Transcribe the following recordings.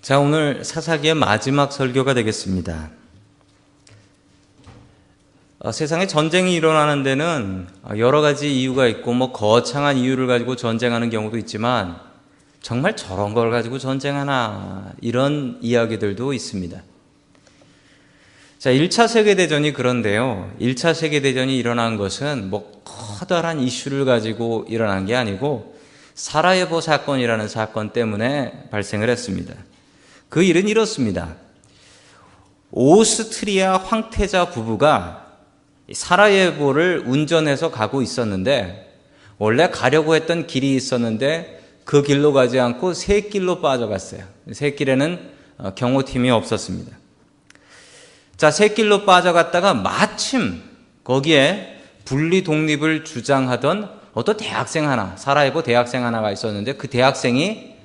자, 오늘 사사기의 마지막 설교가 되겠습니다. 세상에 전쟁이 일어나는 데는 여러 가지 이유가 있고 거창한 이유를 가지고 전쟁하는 경우도 있지만 정말 저런 걸 가지고 전쟁하나 이런 이야기들도 있습니다. 자, 1차 세계대전이 그런데요. 1차 세계대전이 일어난 것은 커다란 이슈를 가지고 일어난 게 아니고 사라예보 사건이라는 사건 때문에 발생을 했습니다. 그 일은 이렇습니다. 오스트리아 황태자 부부가 사라예보를 운전해서 가고 있었는데 원래 가려고 했던 길이 있었는데 그 길로 가지 않고 새 길로 빠져갔어요. 새 길에는 경호팀이 없었습니다. 자, 새 길로 빠져갔다가 마침 거기에 분리 독립을 주장하던 어떤 대학생 하나, 사라예보 대학생 하나가 있었는데 그 대학생이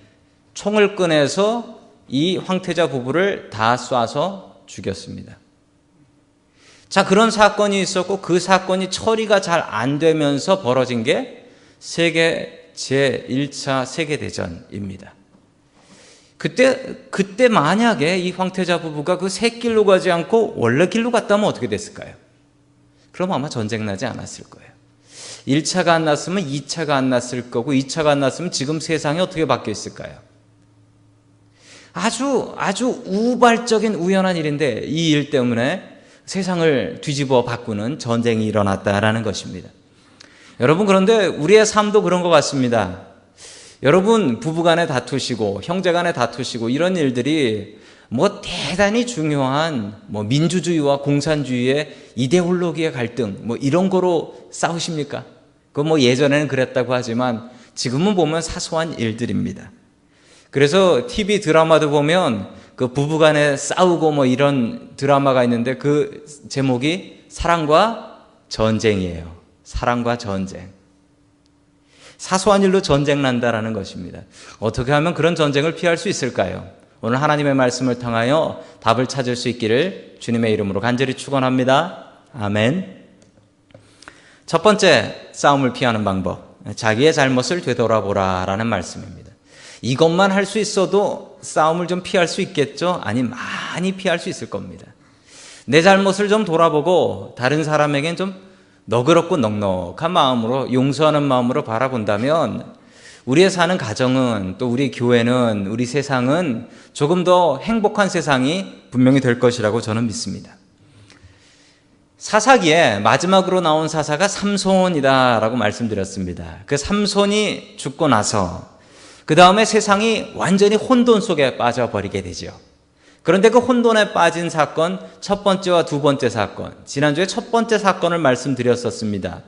총을 꺼내서 이 황태자 부부를 다 쏴서 죽였습니다. 자, 그런 사건이 있었고 그 사건이 처리가 잘 안 되면서 벌어진 게 세계 제1차 세계대전입니다. 그때 만약에 이 황태자 부부가 그 새 길로 가지 않고 원래 길로 갔다면 어떻게 됐을까요? 그럼 아마 전쟁 나지 않았을 거예요. 1차가 안 났으면 2차가 안 났을 거고 2차가 안 났으면 지금 세상이 어떻게 바뀌어 있을까요? 아주 우발적인 우연한 일인데 이 일 때문에 세상을 뒤집어 바꾸는 전쟁이 일어났다라는 것입니다. 여러분, 그런데 우리의 삶도 그런 것 같습니다. 여러분, 부부간에 다투시고 형제간에 다투시고 이런 일들이 대단히 중요한 민주주의와 공산주의의 이데올로기의 갈등 이런 거로 싸우십니까? 예전에는 그랬다고 하지만 지금은 보면 사소한 일들입니다. 그래서 TV 드라마도 보면 그 부부간에 싸우고 이런 드라마가 있는데 그 제목이 사랑과 전쟁이에요. 사랑과 전쟁. 사소한 일로 전쟁 난다라는 것입니다. 어떻게 하면 그런 전쟁을 피할 수 있을까요? 오늘 하나님의 말씀을 통하여 답을 찾을 수 있기를 주님의 이름으로 간절히 축원합니다. 아멘. 첫 번째 싸움을 피하는 방법, 자기의 잘못을 되돌아보라라는 말씀입니다. 이것만 할 수 있어도 싸움을 좀 피할 수 있겠죠? 아니, 많이 피할 수 있을 겁니다. 내 잘못을 좀 돌아보고 다른 사람에겐 좀 너그럽고 넉넉한 마음으로, 용서하는 마음으로 바라본다면 우리의 사는 가정은, 또 우리 교회는, 우리 세상은 조금 더 행복한 세상이 분명히 될 것이라고 저는 믿습니다. 사사기에 마지막으로 나온 사사가 삼손이다라고 말씀드렸습니다. 그 삼손이 죽고 나서 그 다음에 세상이 완전히 혼돈 속에 빠져버리게 되죠. 그런데 그 혼돈에 빠진 사건, 첫 번째와 두 번째 사건, 지난주에 첫 번째 사건을 말씀드렸었습니다.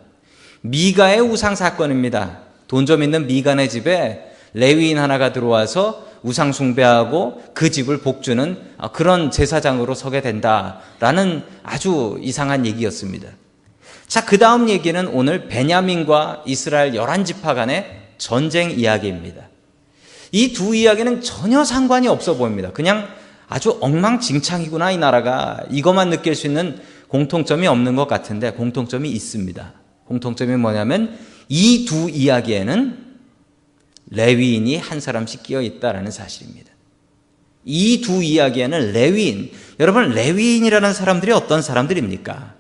미가의 우상 사건입니다. 돈 좀 있는 미간의 집에 레위인 하나가 들어와서 우상 숭배하고 그 집을 복주는 그런 제사장으로 서게 된다라는 아주 이상한 얘기였습니다. 자, 그 다음 얘기는 오늘 베냐민과 이스라엘 11지파 간의 전쟁 이야기입니다. 이 두 이야기는 전혀 상관이 없어 보입니다. 그냥 아주 엉망진창이구나 이 나라가, 이것만 느낄 수 있는 공통점이 없는 것 같은데 공통점이 있습니다. 공통점이 뭐냐면 이 두 이야기에는 레위인이 한 사람씩 끼어 있다는 사실입니다. 이 두 이야기에는 레위인, 여러분, 레위인이라는 사람들이 어떤 사람들입니까?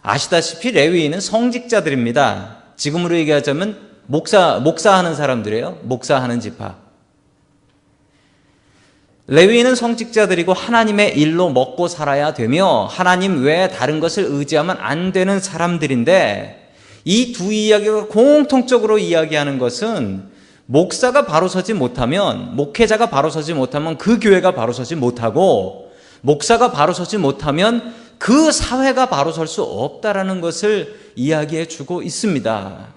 아시다시피 레위인은 성직자들입니다. 지금으로 얘기하자면 목사하는 사람들이에요. 목사하는 지파. 레위인은 성직자들이고 하나님의 일로 먹고 살아야 되며 하나님 외에 다른 것을 의지하면 안 되는 사람들인데, 이 두 이야기가 공통적으로 이야기하는 것은 목사가 바로 서지 못하면, 목회자가 바로 서지 못하면 그 교회가 바로 서지 못하고, 목사가 바로 서지 못하면 그 사회가 바로 설 수 없다라는 것을 이야기해 주고 있습니다.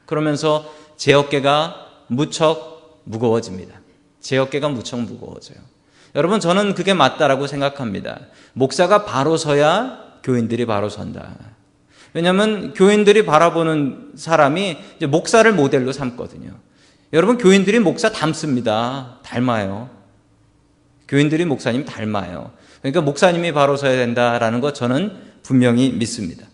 그러면서 제 어깨가 무척 무거워집니다. 제 어깨가 무척 무거워져요. 여러분, 저는 그게 맞다라고 생각합니다. 목사가 바로 서야 교인들이 바로 선다. 왜냐하면 교인들이 바라보는 사람이 이제 목사를 모델로 삼거든요. 여러분, 교인들이 목사 닮습니다. 닮아요. 교인들이 목사님 닮아요. 그러니까 목사님이 바로 서야 된다라는 것 저는 분명히 믿습니다.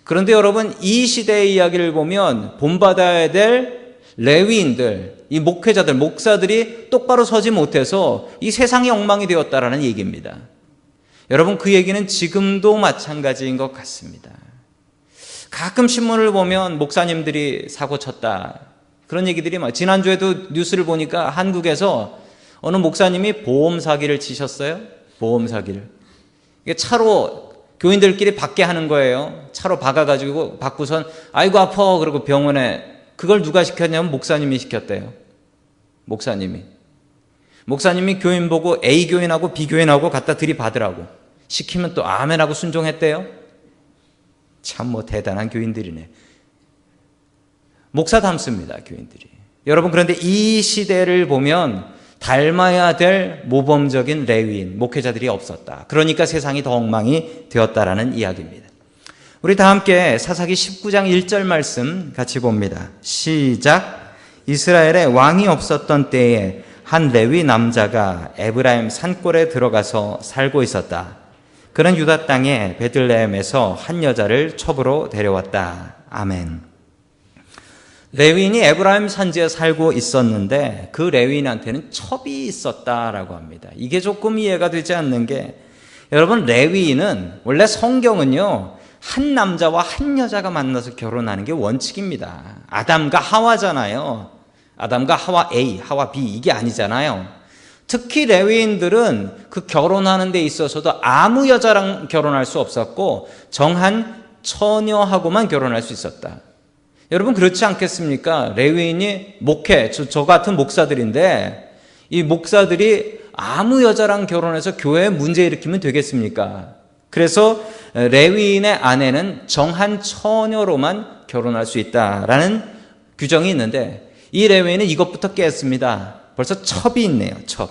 그런데 여러분, 이 시대의 이야기를 보면 본받아야 될 레위인들, 이 목회자들, 목사들이 똑바로 서지 못해서 이 세상이 엉망이 되었다라는 얘기입니다. 여러분, 그 얘기는 지금도 마찬가지인 것 같습니다. 가끔 신문을 보면 목사님들이 사고 쳤다, 그런 얘기들이 지난주에도 뉴스를 보니까 한국에서 어느 목사님이 보험 사기를 치셨어요. 보험 사기를. 이게 차로 교인들끼리 받게 하는 거예요. 차로 박아가지고 받고선 아이고 아파 그러고 병원에, 그걸 누가 시켰냐면 목사님이 시켰대요. 목사님이 교인 보고 A 교인하고 B 교인하고 갖다 들이받으라고 시키면 또 아멘하고 순종했대요. 참 대단한 교인들이네. 목사 닮습니다, 교인들이. 여러분, 그런데 이 시대를 보면 닮아야 될 모범적인 레위인, 목회자들이 없었다. 그러니까 세상이 더 엉망이 되었다라는 이야기입니다. 우리 다 함께 사사기 19장 1절 말씀 같이 봅니다. 시작. 이스라엘에 왕이 없었던 때에 한 레위 남자가 에브라임 산골에 들어가서 살고 있었다. 그는 유다 땅의 베들레헴에서 한 여자를 첩으로 데려왔다. 아멘. 레위인이 에브라임 산지에 살고 있었는데 그 레위인한테는 첩이 있었다라고 합니다. 이게 조금 이해가 되지 않는 게, 여러분, 레위인은 원래 성경은요, 한 남자와 한 여자가 만나서 결혼하는 게 원칙입니다. 아담과 하와잖아요. 아담과 하와 A, 하와 B, 이게 아니잖아요. 특히 레위인들은 그 결혼하는 데 있어서도 아무 여자랑 결혼할 수 없었고 정한 처녀하고만 결혼할 수 있었다. 여러분, 그렇지 않겠습니까? 레위인이 목회, 저 같은 목사들인데 이 목사들이 아무 여자랑 결혼해서 교회에 문제 일으키면 되겠습니까? 그래서 레위인의 아내는 정한 처녀로만 결혼할 수 있다라는 규정이 있는데 이 레위인은 이것부터 깼습니다. 벌써 첩이 있네요. 첩.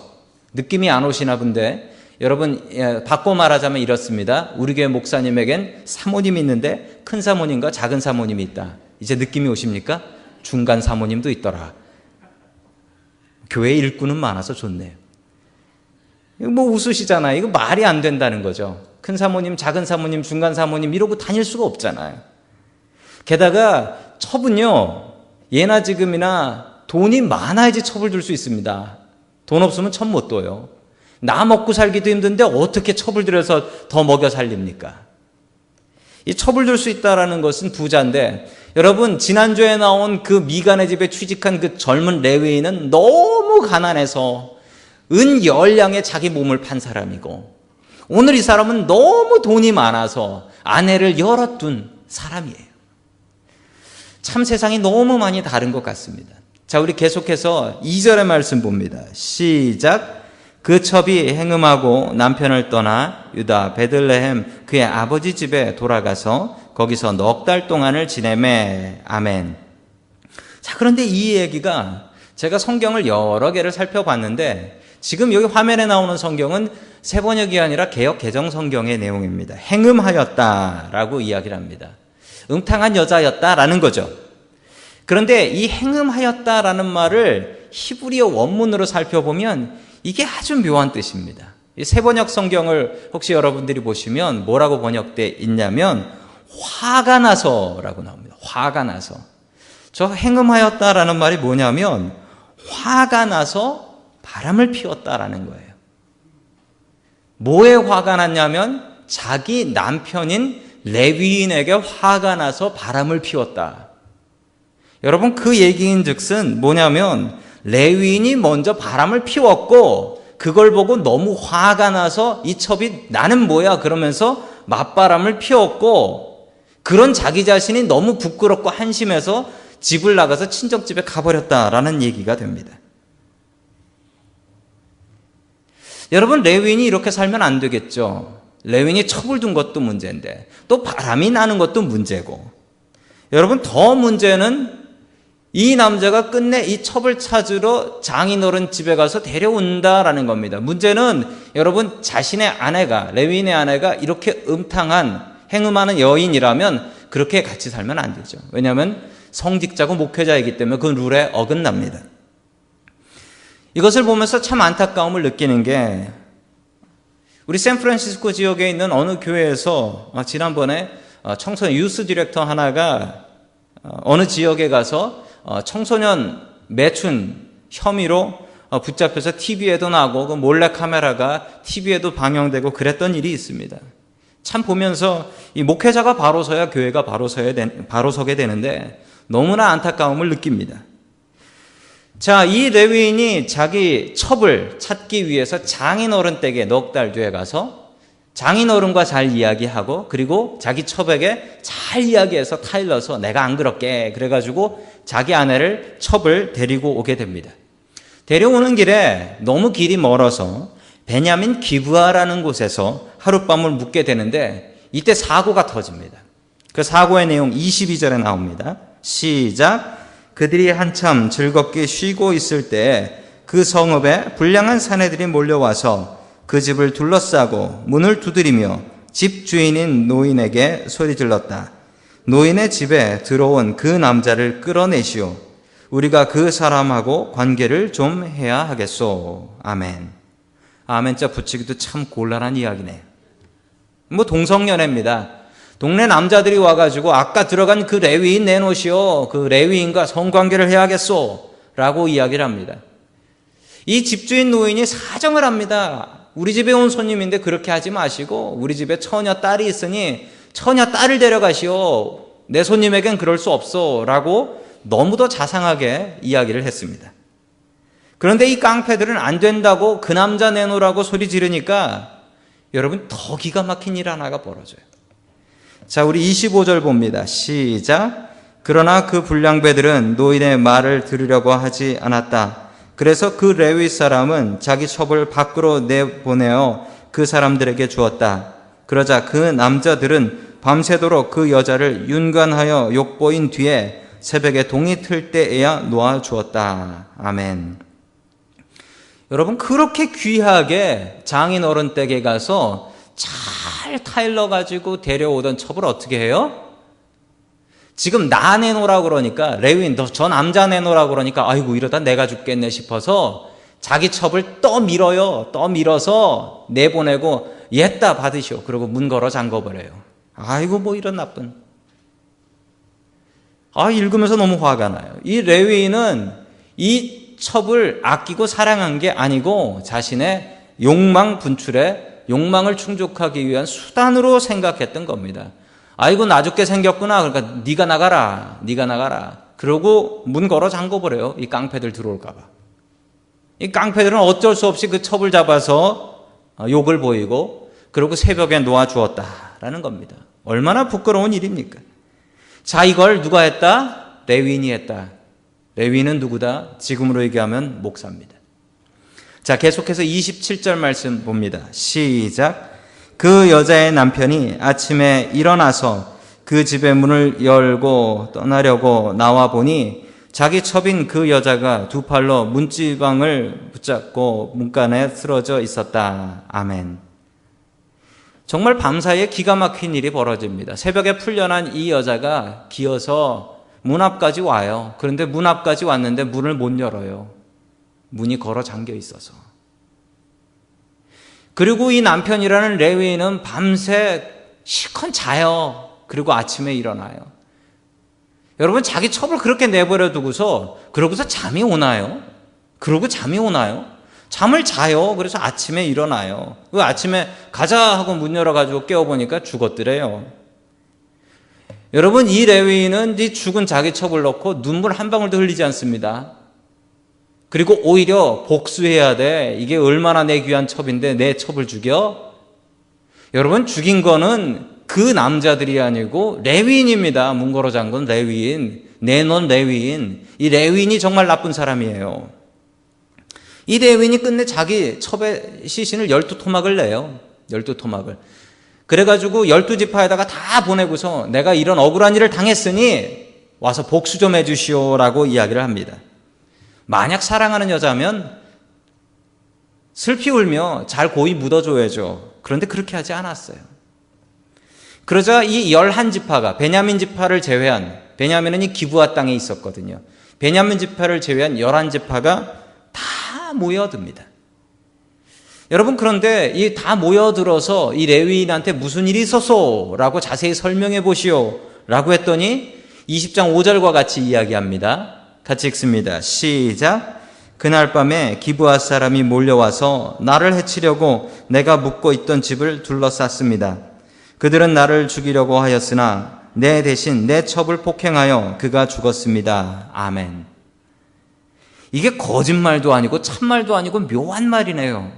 느낌이 안 오시나 본데, 여러분, 바꿔 말하자면 이렇습니다. 우리 교회 목사님에겐 사모님이 있는데 큰 사모님과 작은 사모님이 있다. 이제 느낌이 오십니까? 중간 사모님도 있더라. 교회 일꾼은 많아서 좋네요. 이거 웃으시잖아요. 이거 말이 안 된다는 거죠. 큰 사모님, 작은 사모님, 중간 사모님 이러고 다닐 수가 없잖아요. 게다가 첩은요, 예나 지금이나 돈이 많아야지 첩을 들 수 있습니다. 돈 없으면 첩 못 둬요. 나 먹고 살기도 힘든데 어떻게 첩을 들여서 더 먹여 살립니까? 이 첩을 들 수 있다는 것은 부자인데, 여러분, 지난주에 나온 그 미간의 집에 취직한 그 젊은 레위인은 너무 가난해서 은 10량에 자기 몸을 판 사람이고, 오늘 이 사람은 너무 돈이 많아서 아내를 열어둔 사람이에요. 참 세상이 너무 많이 다른 것 같습니다. 자, 우리 계속해서 2절의 말씀 봅니다. 시작. 그 첩이 행음하고 남편을 떠나 유다 베들레헴 그의 아버지 집에 돌아가서 거기서 넉 달 동안을 지내매. 아멘. 자, 그런데 이 얘기가 제가 성경을 여러 개를 살펴봤는데 지금 여기 화면에 나오는 성경은 새 번역이 아니라 개역 개정 성경의 내용입니다. 행음하였다라고 이야기를 합니다. 음탕한 여자였다라는 거죠. 그런데 이 행음하였다라는 말을 히브리어 원문으로 살펴보면 이게 아주 묘한 뜻입니다. 새 번역 성경을 혹시 여러분들이 보시면 뭐라고 번역되어 있냐면 화가 나서라고 나옵니다. 화가 나서. 저 행음하였다라는 말이 뭐냐면 화가 나서 바람을 피웠다라는 거예요. 뭐에 화가 났냐면 자기 남편인 레위인에게 화가 나서 바람을 피웠다. 여러분, 그 얘기인 즉슨 뭐냐면 레위인이 먼저 바람을 피웠고 그걸 보고 너무 화가 나서 이 첩이 나는 뭐야 그러면서 맞바람을 피웠고, 그런 자기 자신이 너무 부끄럽고 한심해서 집을 나가서 친정집에 가버렸다라는 얘기가 됩니다. 여러분, 레위인이 이렇게 살면 안 되겠죠. 레위인이 첩을 둔 것도 문제인데 또 바람이 나는 것도 문제고, 여러분, 더 문제는 이 남자가 끝내 이 첩을 찾으러 장인어른 집에 가서 데려온다라는 겁니다. 문제는 여러분, 자신의 아내가, 레위인의 아내가 이렇게 음탕한 행음하는 여인이라면 그렇게 같이 살면 안 되죠. 왜냐하면 성직자고 목회자이기 때문에 그 룰에 어긋납니다. 이것을 보면서 참 안타까움을 느끼는 게, 우리 샌프란시스코 지역에 있는 어느 교회에서 지난번에 청소년 유스 디렉터 하나가 어느 지역에 가서 청소년 매춘 혐의로 붙잡혀서 TV에도 나고 그 몰래카메라가 TV에도 방영되고 그랬던 일이 있습니다. 참 보면서 이 목회자가 바로 서야 교회가 바로 서게 되는데 너무나 안타까움을 느낍니다. 자, 이 레위인이 자기 첩을 찾기 위해서 장인어른 댁에 넉 달 뒤에 가서 장인어른과 잘 이야기하고 그리고 자기 첩에게 잘 이야기해서 타일러서 내가 안 그럴게 그래가지고 자기 아내를 첩을 데리고 오게 됩니다. 데려오는 길에 너무 길이 멀어서 베냐민 기브아라는 곳에서 하룻밤을 묵게 되는데 이때 사고가 터집니다. 그 사고의 내용 22절에 나옵니다. 시작. 그들이 한참 즐겁게 쉬고 있을 때 그 성읍에 불량한 사내들이 몰려와서 그 집을 둘러싸고 문을 두드리며 집 주인인 노인에게 소리질렀다. 노인의 집에 들어온 그 남자를 끌어내시오. 우리가 그 사람하고 관계를 좀 해야 하겠소. 아멘. 아멘자 붙이기도 참 곤란한 이야기네요. 동성연애입니다. 동네 남자들이 와가지고 아까 들어간 그 레위인 내놓으시오. 그 레위인과 성관계를 해야겠소. 라고 이야기를 합니다. 이 집주인 노인이 사정을 합니다. 우리 집에 온 손님인데 그렇게 하지 마시고 우리 집에 처녀 딸이 있으니 처녀 딸을 데려가시오. 내 손님에겐 그럴 수 없어. 라고 너무도 자상하게 이야기를 했습니다. 그런데 이 깡패들은 안 된다고 그 남자 내놓으라고 소리 지르니까 여러분 더 기가 막힌 일 하나가 벌어져요. 자, 우리 25절 봅니다. 시작. 그러나 그 불량배들은 노인의 말을 들으려고 하지 않았다. 그래서 그 레위 사람은 자기 첩을 밖으로 내보내어 그 사람들에게 주었다. 그러자 그 남자들은 밤새도록 그 여자를 윤관하여 욕보인 뒤에 새벽에 동이 틀 때에야 놓아주었다. 아멘. 여러분, 그렇게 귀하게 장인어른 댁에 가서 잘 타일러가지고 데려오던 첩을 어떻게 해요? 지금 나 내놓으라고 그러니까, 레위인 너 저 남자 내놓으라고 그러니까 아이고 이러다 내가 죽겠네 싶어서 자기 첩을 떠밀어요. 떠밀어서 내보내고 옛다 받으시오. 그리고 문 걸어 잠궈버려요. 아이고 뭐 이런 나쁜. 읽으면서 너무 화가 나요. 이 레위인은 이 첩을 아끼고 사랑한 게 아니고 자신의 욕망 분출에 욕망을 충족하기 위한 수단으로 생각했던 겁니다. 아이고 나 죽게 생겼구나. 그러니까 네가 나가라. 그러고 문 걸어 잠궈버려요. 이 깡패들 들어올까 봐. 이 깡패들은 어쩔 수 없이 그 첩을 잡아서 욕을 보이고 그리고 새벽에 놓아주었다라는 겁니다. 얼마나 부끄러운 일입니까? 자, 이걸 누가 했다? 레위인이 했다. 레위인은 누구다? 지금으로 얘기하면 목사입니다. 자, 계속해서 27절 말씀 봅니다. 시작. 그 여자의 남편이 아침에 일어나서 그 집의 문을 열고 떠나려고 나와 보니 자기 첩인 그 여자가 두 팔로 문지방을 붙잡고 문간에 쓰러져 있었다. 아멘. 정말 밤사이에 기가 막힌 일이 벌어집니다. 새벽에 풀려난 이 여자가 기어서 문 앞까지 와요. 그런데 문 앞까지 왔는데 문을 못 열어요. 문이 걸어 잠겨 있어서. 그리고 이 남편이라는 레위인은 밤새 실컷 자요. 그리고 아침에 일어나요. 여러분, 자기 첩을 그렇게 내버려 두고서 그러고서 잠이 오나요? 잠을 자요. 그래서 아침에 일어나요. 그 아침에 가자 하고 문 열어가지고 깨워보니까 죽었더래요. 여러분, 이 레위인은 이 죽은 자기 첩을 넣고 눈물 한 방울도 흘리지 않습니다. 그리고 오히려 복수해야 돼. 이게 얼마나 내 귀한 첩인데 내 첩을 죽여? 여러분, 죽인 거는 그 남자들이 아니고 레위인입니다. 문 걸어 잠근 레위인, 내놓은 레위인. 이 레위인이 정말 나쁜 사람이에요. 이 레위인이 끝내 자기 첩의 시신을 12토막을 내요. 12토막을. 그래가지고 12지파에다가 다 보내고서 내가 이런 억울한 일을 당했으니 와서 복수 좀 해주시오라고 이야기를 합니다. 만약 사랑하는 여자면 슬피 울며 잘 고이 묻어줘야죠. 그런데 그렇게 하지 않았어요. 그러자 이 11지파가 베냐민 지파를 제외한, 베냐민은 이 기브아 땅에 있었거든요. 베냐민 지파를 제외한 11지파가 다 모여듭니다. 여러분, 그런데 이 다 모여들어서 이 레위인한테 무슨 일이 있었소? 라고 자세히 설명해 보시오. 라고 했더니 20장 5절과 같이 이야기합니다. 같이 읽습니다. 시작. 그날 밤에 기브아 사람이 몰려와서 나를 해치려고 내가 묵고 있던 집을 둘러쌌습니다. 그들은 나를 죽이려고 하였으나 내 대신 내 첩을 폭행하여 그가 죽었습니다. 아멘. 이게 거짓말도 아니고 참말도 아니고 묘한 말이네요.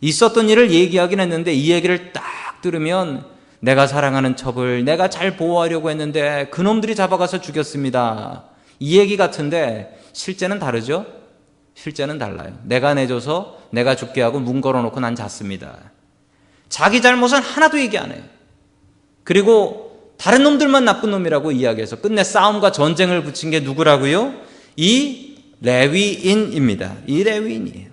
있었던 일을 얘기하긴 했는데 이 얘기를 딱 들으면 내가 사랑하는 첩을 내가 잘 보호하려고 했는데 그놈들이 잡아가서 죽였습니다. 이 얘기 같은데 실제는 다르죠? 실제는 달라요. 내가 내줘서 내가 죽게 하고 문 걸어놓고 난 잤습니다. 자기 잘못은 하나도 얘기 안 해요. 그리고 다른 놈들만 나쁜 놈이라고 이야기해서 끝내 싸움과 전쟁을 붙인 게 누구라고요? 이 레위인입니다. 이 레위인이에요.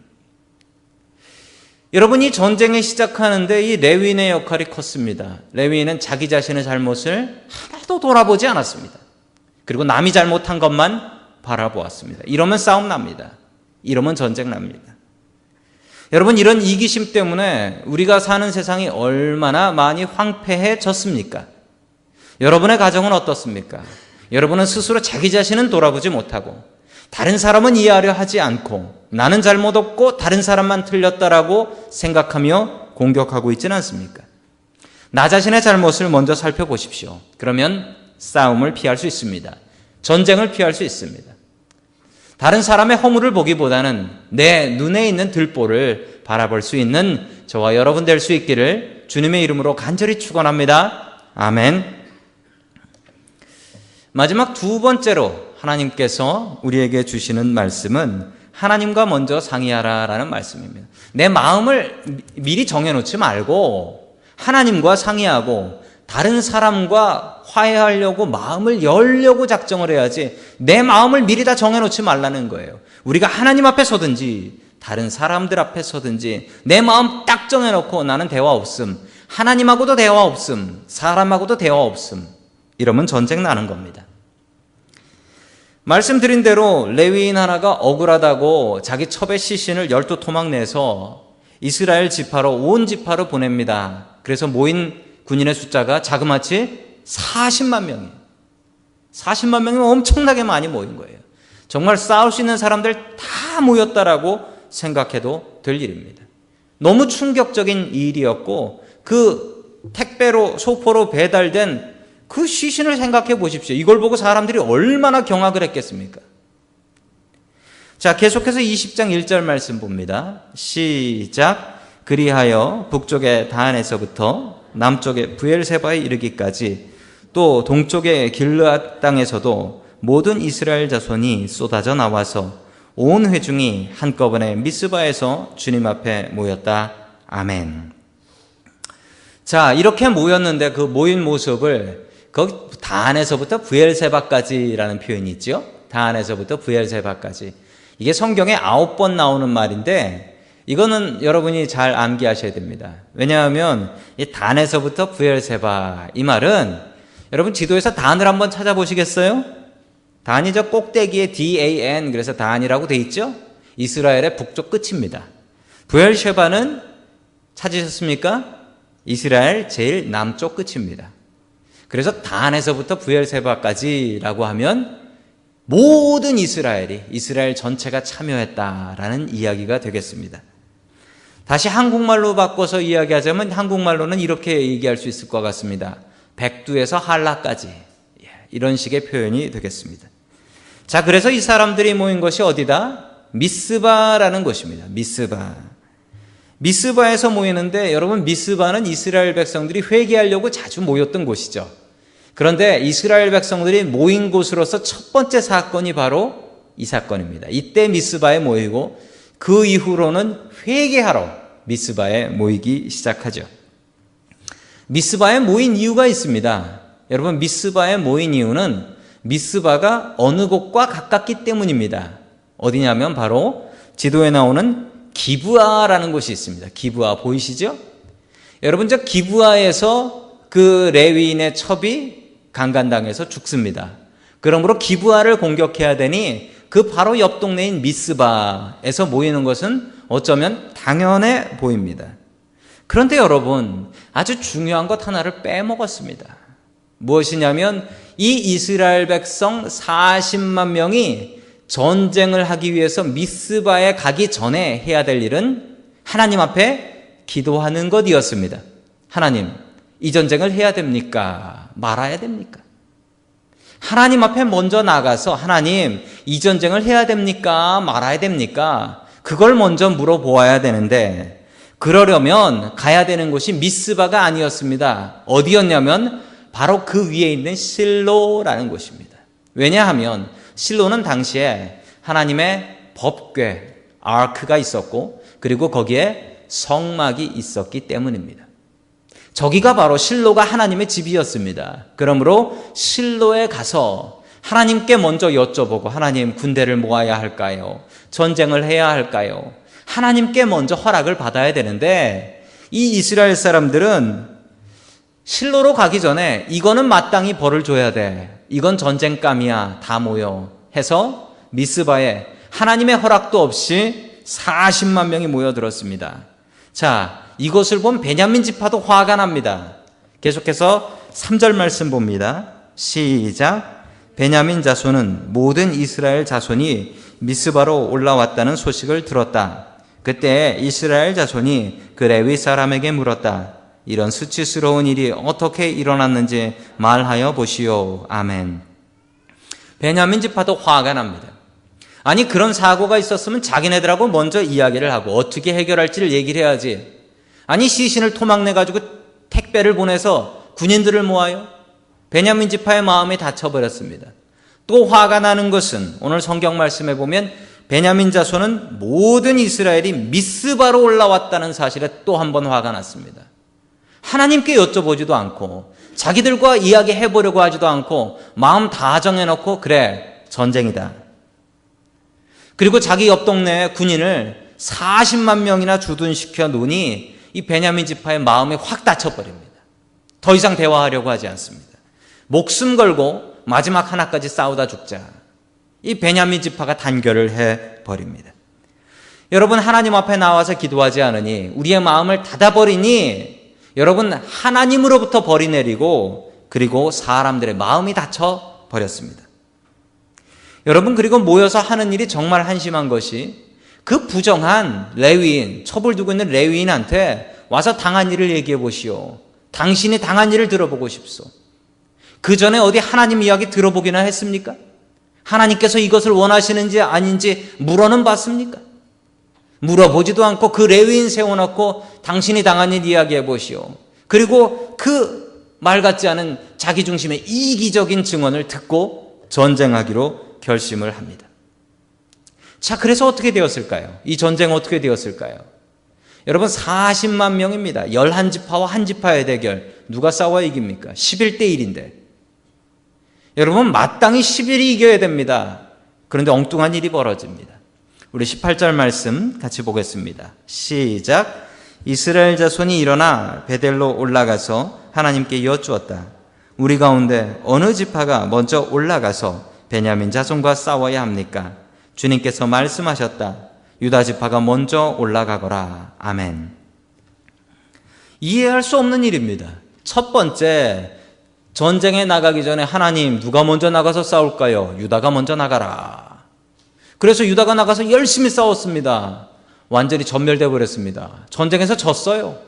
여러분, 이 전쟁이 시작하는데 이 레위인의 역할이 컸습니다. 레위인은 자기 자신의 잘못을 하나도 돌아보지 않았습니다. 그리고 남이 잘못한 것만 바라보았습니다. 이러면 싸움 납니다. 이러면 전쟁 납니다. 여러분, 이런 이기심 때문에 우리가 사는 세상이 얼마나 많이 황폐해졌습니까? 여러분의 가정은 어떻습니까? 여러분은 스스로 자기 자신은 돌아보지 못하고 다른 사람은 이해하려 하지 않고 나는 잘못 없고 다른 사람만 틀렸다라고 생각하며 공격하고 있지는 않습니까? 나 자신의 잘못을 먼저 살펴보십시오. 그러면 싸움을 피할 수 있습니다. 전쟁을 피할 수 있습니다. 다른 사람의 허물을 보기보다는 내 눈에 있는 들보를 바라볼 수 있는 저와 여러분 될 수 있기를 주님의 이름으로 간절히 축원합니다. 아멘. 마지막 두 번째로 하나님께서 우리에게 주시는 말씀은 하나님과 먼저 상의하라라는 말씀입니다. 내 마음을 미리 정해놓지 말고 하나님과 상의하고 다른 사람과 화해하려고 마음을 열려고 작정을 해야지 내 마음을 미리 다 정해놓지 말라는 거예요. 우리가 하나님 앞에 서든지 다른 사람들 앞에 서든지 내 마음 딱 정해놓고 나는 대화 없음, 하나님하고도 대화 없음, 사람하고도 대화 없음, 이러면 전쟁 나는 겁니다. 말씀드린 대로 레위인 하나가 억울하다고 자기 첩의 시신을 12토막 내서 이스라엘 지파로 온 지파로 보냅니다. 그래서 모인 군인의 숫자가 자그마치 40만 명이에요. 40만 명이면 엄청나게 많이 모인 거예요. 정말 싸울 수 있는 사람들 다 모였다라고 생각해도 될 일입니다. 너무 충격적인 일이었고 그 택배로 소포로 배달된 그 시신을 생각해 보십시오. 이걸 보고 사람들이 얼마나 경악을 했겠습니까? 자, 계속해서 20장 1절 말씀 봅니다. 시작. 그리하여 북쪽의 다한에서부터 남쪽의 브엘세바에 이르기까지 또 동쪽의 길르앗 땅에서도 모든 이스라엘 자손이 쏟아져 나와서 온 회중이 한꺼번에 미스바에서 주님 앞에 모였다. 아멘. 자, 이렇게 모였는데 그 모인 모습을 거기 다한에서부터 브엘세바까지라는 표현이 있죠. 다한에서부터 브엘세바까지. 이게 성경에 9번 나오는 말인데 이거는 여러분이 잘 암기하셔야 됩니다. 왜냐하면 이 단에서부터 브엘세바 이 말은 여러분 지도에서 단을 한번 찾아보시겠어요? 단이 저 꼭대기에 DAN 그래서 단이라고 돼 있죠? 이스라엘의 북쪽 끝입니다. 브엘세바는 찾으셨습니까? 이스라엘 제일 남쪽 끝입니다. 그래서 단에서부터 브엘세바까지라고 하면 모든 이스라엘 전체가 참여했다라는 이야기가 되겠습니다. 다시 한국말로 바꿔서 이야기하자면 한국말로는 이렇게 얘기할 수 있을 것 같습니다. 백두에서 한라까지 이런 식의 표현이 되겠습니다. 자, 그래서 이 사람들이 모인 것이 어디다? 미스바라는 곳입니다. 미스바에서 모이는데 여러분 미스바는 이스라엘 백성들이 회개하려고 자주 모였던 곳이죠. 그런데 이스라엘 백성들이 모인 곳으로서 첫 번째 사건이 바로 이 사건입니다. 이때 미스바에 모이고 그 이후로는 회개하러 미스바에 모이기 시작하죠. 미스바에 모인 이유가 있습니다. 여러분 미스바에 모인 이유는 미스바가 어느 곳과 가깝기 때문입니다. 어디냐면 바로 지도에 나오는 기브아라는 곳이 있습니다. 기브아 보이시죠? 여러분 저 기브아에서 그 레위인의 첩이 강간당해서 죽습니다. 그러므로 기브아를 공격해야 되니 그 바로 옆 동네인 미스바에서 모이는 것은 어쩌면 당연해 보입니다. 그런데 여러분 아주 중요한 것 하나를 빼먹었습니다. 무엇이냐면 이 이스라엘 백성 40만 명이 전쟁을 하기 위해서 미스바에 가기 전에 해야 될 일은 하나님 앞에 기도하는 것이었습니다. 하나님, 이 전쟁을 해야 됩니까? 말아야 됩니까? 하나님 앞에 먼저 나가서 하나님, 이 전쟁을 해야 됩니까? 말아야 됩니까? 그걸 먼저 물어보아야 되는데 그러려면 가야 되는 곳이 미스바가 아니었습니다. 어디였냐면 바로 그 위에 있는 실로라는 곳입니다. 왜냐하면 실로는 당시에 하나님의 법궤, 아크가 있었고 그리고 거기에 성막이 있었기 때문입니다. 저기가 바로 실로가 하나님의 집이었습니다. 그러므로 실로에 가서 하나님께 먼저 여쭤보고 하나님, 군대를 모아야 할까요? 전쟁을 해야 할까요? 하나님께 먼저 허락을 받아야 되는데 이 이스라엘 사람들은 실로로 가기 전에 이거는 마땅히 벌을 줘야 돼. 이건 전쟁감이야. 다 모여. 해서 미스바에 하나님의 허락도 없이 40만 명이 모여들었습니다. 자, 이것을 본 베냐민 지파도 화가 납니다. 계속해서 3절 말씀 봅니다. 시작. 베냐민 자손은 모든 이스라엘 자손이 미스바로 올라왔다는 소식을 들었다. 그때 이스라엘 자손이 그 레위 사람에게 물었다. 이런 수치스러운 일이 어떻게 일어났는지 말하여 보시오. 아멘. 베냐민 지파도 화가 납니다. 아니, 그런 사고가 있었으면 자기네들하고 먼저 이야기를 하고 어떻게 해결할지를 얘기를 해야지. 아니, 시신을 토막내가지고 택배를 보내서 군인들을 모아요? 베냐민 지파의 마음이 닫혀버렸습니다. 또 화가 나는 것은 오늘 성경 말씀에 보면 베냐민 자손은 모든 이스라엘이 미스바로 올라왔다는 사실에 또 한 번 화가 났습니다. 하나님께 여쭤보지도 않고 자기들과 이야기해보려고 하지도 않고 마음 다 정해놓고 그래, 전쟁이다. 그리고 자기 옆 동네에 군인을 40만 명이나 주둔시켜 놓으니 이 베냐민 지파의 마음이 확 닫혀버립니다. 더 이상 대화하려고 하지 않습니다. 목숨 걸고 마지막 하나까지 싸우다 죽자. 이 베냐민 지파가 단결을 해버립니다. 여러분, 하나님 앞에 나와서 기도하지 않으니 우리의 마음을 닫아버리니 여러분, 하나님으로부터 벌이 내리고 그리고 사람들의 마음이 닫혀버렸습니다. 여러분, 그리고 모여서 하는 일이 정말 한심한 것이 그 부정한 레위인, 첩을 두고 있는 레위인한테 와서 당한 일을 얘기해 보시오. 당신이 당한 일을 들어보고 싶소. 그 전에 어디 하나님 이야기 들어보기나 했습니까? 하나님께서 이것을 원하시는지 아닌지 물어는 봤습니까? 물어보지도 않고 그 레위인 세워놓고 당신이 당한 일 이야기해 보시오. 그리고 그 말 같지 않은 자기 중심의 이기적인 증언을 듣고 전쟁하기로 결심을 합니다. 자, 그래서 어떻게 되었을까요? 이 전쟁 어떻게 되었을까요? 여러분, 40만 명입니다. 11지파와 한 지파의 대결. 누가 싸워 이깁니까? 11대 1인데. 여러분, 마땅히 11이 이겨야 됩니다. 그런데 엉뚱한 일이 벌어집니다. 우리 18절 말씀 같이 보겠습니다. 시작. 이스라엘 자손이 일어나 베델로 올라가서 하나님께 여쭈었다. 우리 가운데 어느 지파가 먼저 올라가서 베냐민 자손과 싸워야 합니까? 주님께서 말씀하셨다. 유다 지파가 먼저 올라가거라. 아멘. 이해할 수 없는 일입니다. 첫 번째, 전쟁에 나가기 전에 하나님, 누가 먼저 나가서 싸울까요? 유다가 먼저 나가라. 그래서 유다가 나가서 열심히 싸웠습니다. 완전히 전멸되어 버렸습니다. 전쟁에서 졌어요.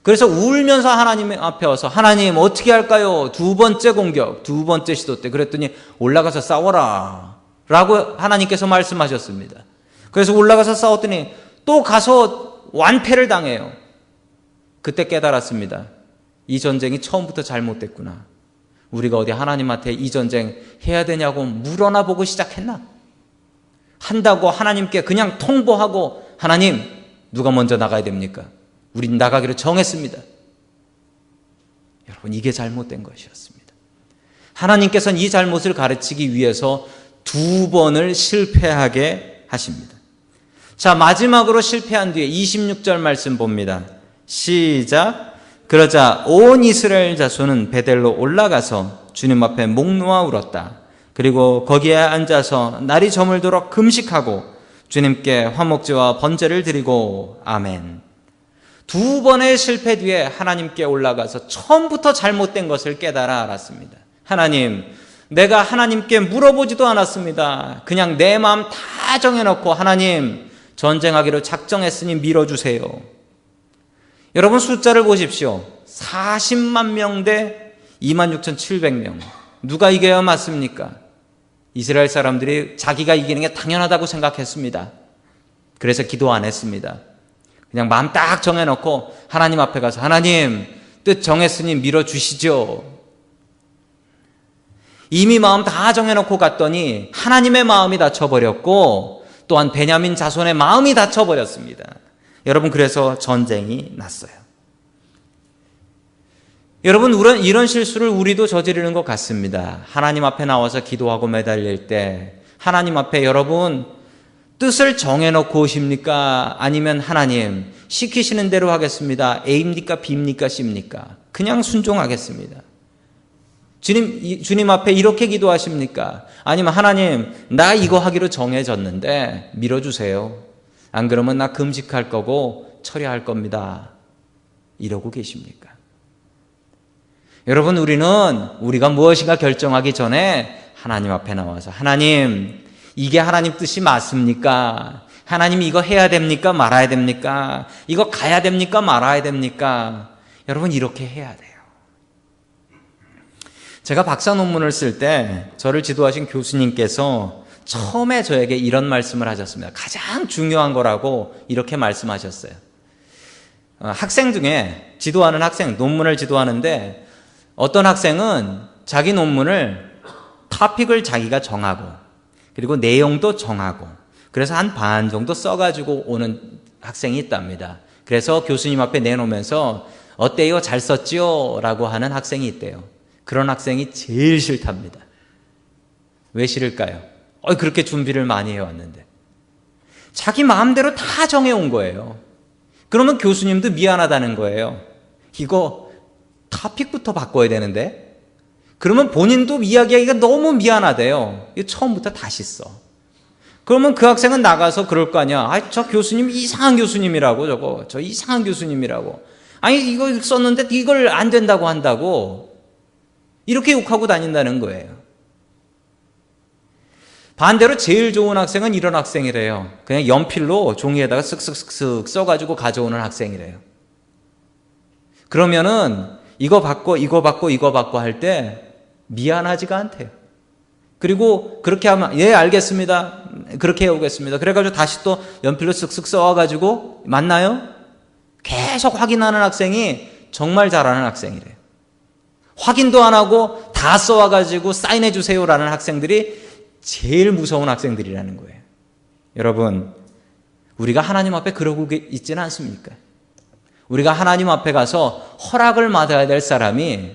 그래서 울면서 하나님 앞에 와서 하나님 어떻게 할까요? 두 번째 공격, 두 번째 시도 때 그랬더니 올라가서 싸워라 라고 하나님께서 말씀하셨습니다. 그래서 올라가서 싸웠더니 또 가서 완패를 당해요. 그때 깨달았습니다. 이 전쟁이 처음부터 잘못됐구나. 우리가 어디 하나님한테 이 전쟁 해야 되냐고 물어나 보고 시작했나? 한다고 하나님께 그냥 통보하고 하나님, 누가 먼저 나가야 됩니까? 우린 나가기로 정했습니다. 여러분, 이게 잘못된 것이었습니다. 하나님께서는 이 잘못을 가르치기 위해서 두 번을 실패하게 하십니다. 자, 마지막으로 실패한 뒤에 26절 말씀 봅니다. 시작. 그러자 온 이스라엘 자손은 베델로 올라가서 주님 앞에 목 놓아 울었다. 그리고 거기에 앉아서 날이 저물도록 금식하고 주님께 화목제와 번제를 드리고 아멘. 두 번의 실패 뒤에 하나님께 올라가서 처음부터 잘못된 것을 깨달아 알았습니다. 하나님, 내가 하나님께 물어보지도 않았습니다. 그냥 내 마음 다 정해놓고 하나님 전쟁하기로 작정했으니 밀어주세요. 여러분 숫자를 보십시오. 40만 명 대 26,700명. 누가 이겨야 맞습니까? 이스라엘 사람들이 자기가 이기는 게 당연하다고 생각했습니다. 그래서 기도 안 했습니다. 그냥 마음 딱 정해놓고 하나님 앞에 가서 하나님 뜻 정했으니 밀어주시죠. 이미 마음 다 정해놓고 갔더니 하나님의 마음이 닫혀버렸고 또한 베냐민 자손의 마음이 닫혀버렸습니다. 여러분 그래서 전쟁이 났어요. 여러분 이런 실수를 우리도 저지르는 것 같습니다. 하나님 앞에 나와서 기도하고 매달릴 때 하나님 앞에 여러분 뜻을 정해놓고 오십니까? 아니면 하나님 시키시는 대로 하겠습니다. A입니까? B입니까? C입니까? 그냥 순종하겠습니다. 주님 앞에 이렇게 기도하십니까? 아니면 하나님 나 이거 하기로 정해졌는데 밀어주세요. 안 그러면 나 금식할 거고 처리할 겁니다. 이러고 계십니까? 여러분 우리가 무엇인가 결정하기 전에 하나님 앞에 나와서 하나님 이게 하나님 뜻이 맞습니까? 하나님 이거 해야 됩니까? 말아야 됩니까? 이거 가야 됩니까? 말아야 됩니까? 여러분 이렇게 해야 돼요. 제가 박사 논문을 쓸 때 저를 지도하신 교수님께서 처음에 저에게 이런 말씀을 하셨습니다. 가장 중요한 거라고 이렇게 말씀하셨어요. 학생 중에 지도하는 학생, 논문을 지도하는데 어떤 학생은 자기 논문을 토픽을 자기가 정하고 그리고 내용도 정하고 그래서 한 반 정도 써가지고 오는 학생이 있답니다. 그래서 교수님 앞에 내놓으면서 어때요? 잘 썼지요? 라고 하는 학생이 있대요. 그런 학생이 제일 싫답니다. 왜 싫을까요? 그렇게 준비를 많이 해왔는데. 자기 마음대로 다 정해온 거예요. 그러면 교수님도 미안하다는 거예요. 이거 토픽부터 바꿔야 되는데? 그러면 본인도 이야기하기가 너무 미안하대요. 이거 처음부터 다시 써. 그러면 그 학생은 나가서 그럴 거 아니야. 저 교수님 이상한 교수님이라고 저 이상한 교수님이라고. 아니 이거 썼는데 이걸 안 된다고 한다고. 이렇게 욕하고 다닌다는 거예요. 반대로 제일 좋은 학생은 이런 학생이래요. 그냥 연필로 종이에다가 쓱쓱쓱 써가지고 가져오는 학생이래요. 그러면은 이거 받고 할 때 미안하지가 않대요. 그리고 그렇게 하면 예 알겠습니다. 그렇게 해오겠습니다. 그래가지고 다시 또 연필로 쓱쓱 써와가지고 맞나요? 계속 확인하는 학생이 정말 잘하는 학생이래요. 확인도 안 하고 다 써와가지고 사인해 주세요라는 학생들이 제일 무서운 학생들이라는 거예요. 여러분, 우리가 하나님 앞에 그러고 있지는 않습니까? 우리가 하나님 앞에 가서 허락을 받아야 될 사람이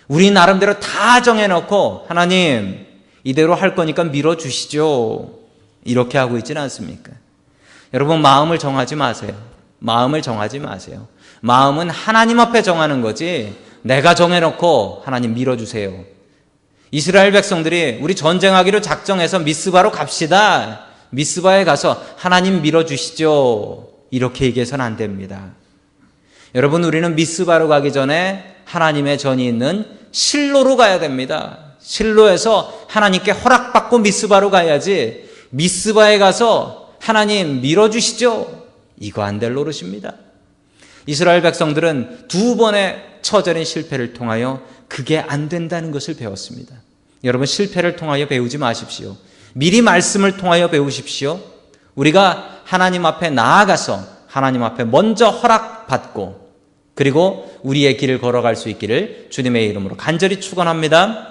우리 나름대로 다 정해놓고 하나님 이대로 할 거니까 밀어주시죠. 이렇게 하고 있지는 않습니까? 여러분 마음을 정하지 마세요. 마음을 정하지 마세요. 마음은 하나님 앞에 정하는 거지 내가 정해놓고 하나님 밀어주세요. 이스라엘 백성들이 우리 전쟁하기로 작정해서 미스바로 갑시다. 미스바에 가서 하나님 밀어주시죠. 이렇게 얘기해서는 안 됩니다. 여러분 우리는 미스바로 가기 전에 하나님의 전이 있는 실로로 가야 됩니다. 실로에서 하나님께 허락받고 미스바로 가야지 미스바에 가서 하나님 밀어주시죠. 이거 안 될 노릇입니다. 이스라엘 백성들은 두 번의 처절한 실패를 통하여 그게 안 된다는 것을 배웠습니다. 여러분 실패를 통하여 배우지 마십시오. 미리 말씀을 통하여 배우십시오. 우리가 하나님 앞에 나아가서 하나님 앞에 먼저 허락받고 그리고 우리의 길을 걸어갈 수 있기를 주님의 이름으로 간절히 축원합니다.